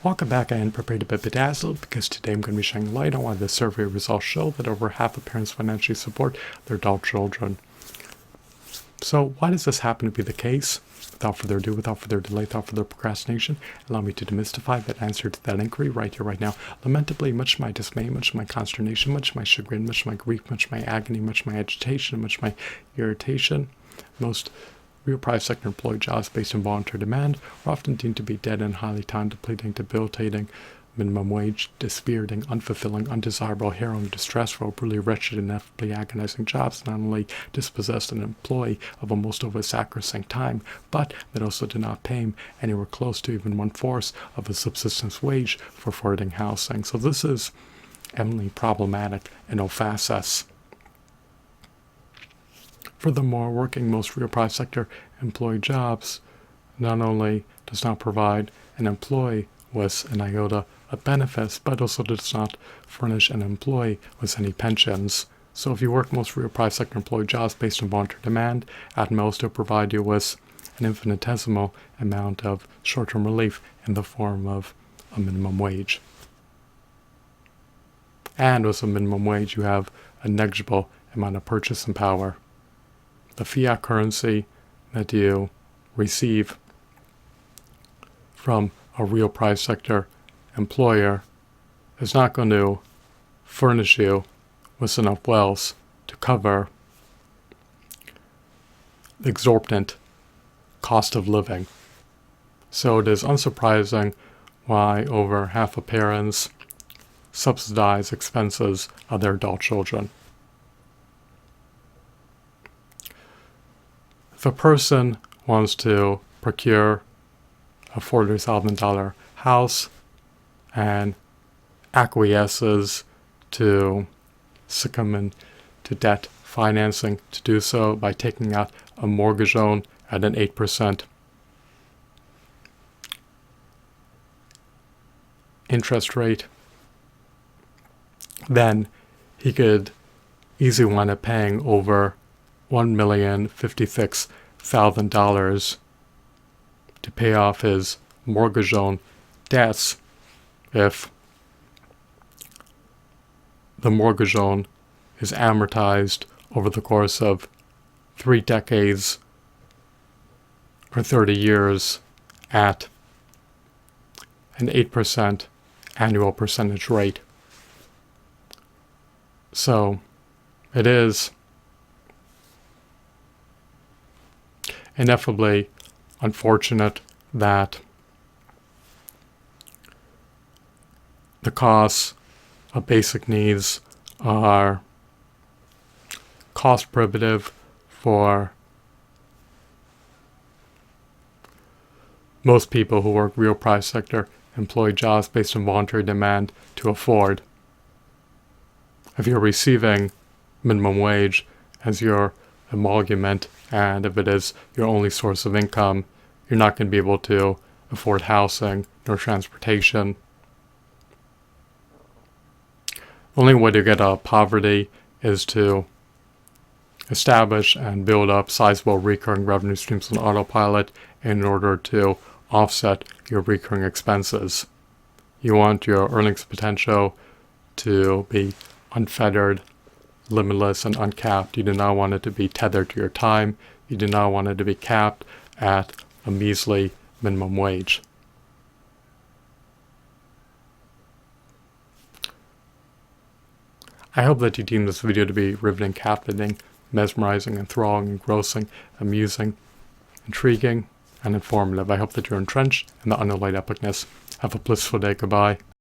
Welcome back. I am prepared to be bedazzled because today I'm going to be shining light on why the survey results show that over half of parents financially support their adult children. So why does this happen to be the case? Without further ado, without further delay, without further procrastination, allow me to demystify that answer to that inquiry right here, right now. Lamentably, much of my dismay, much of my consternation, much of my chagrin, much of my grief, much of my agony, much of my agitation, much of my irritation, most real private sector employed jobs based on voluntary demand are often deemed to be dead and highly time depleting, debilitating, minimum wage, dispiriting, unfulfilling, undesirable, harrowing, distressful, brutally wretched, ineffably agonizing jobs not only dispossessed an employee of almost over sacrosanct time, but that also did not pay him anywhere close to even 1/4 of a subsistence wage for forwarding housing. So this is eminently problematic in all facets. Furthermore, working most real private sector employee jobs not only does not provide an employee with an iota of benefits, but also does not furnish an employee with any pensions. So if you work most real private sector employee jobs based on voluntary demand, at most to provide you with an infinitesimal amount of short-term relief in the form of a minimum wage. And with a minimum wage, you have a negligible amount of purchasing power. The fiat currency that you receive from a real private sector employer is not going to furnish you with enough wealth to cover the exorbitant cost of living. So it is unsurprising why over half of parents subsidize expenses of their adult children. If a person wants to procure a $40,000 house and acquiesces to succumb into debt financing to do so by taking out a mortgage loan at an 8% interest rate, then he could easily wind up paying over $1,056,000 to pay off his mortgage loan debts if the mortgage loan is amortized over the course of 3 decades or 30 years at an 8% annual percentage rate. So it is ineffably unfortunate that the costs of basic needs are cost prohibitive for most people who work real private sector employee jobs based on voluntary demand to afford. If you're receiving minimum wage as your emolument, and if it is your only source of income, you're not going to be able to afford housing nor transportation. The only way to get out of poverty is to establish and build up sizable recurring revenue streams on autopilot in order to offset your recurring expenses. You want your earnings potential to be unfettered, limitless, and uncapped. You do not want it to be tethered to your time. You do not want it to be capped at a measly minimum wage. I hope that you deem this video to be riveting, captivating, mesmerizing, enthralling, engrossing, amusing, intriguing, and informative. I hope that you're entrenched in the underlying epicness. Have a blissful day. Goodbye.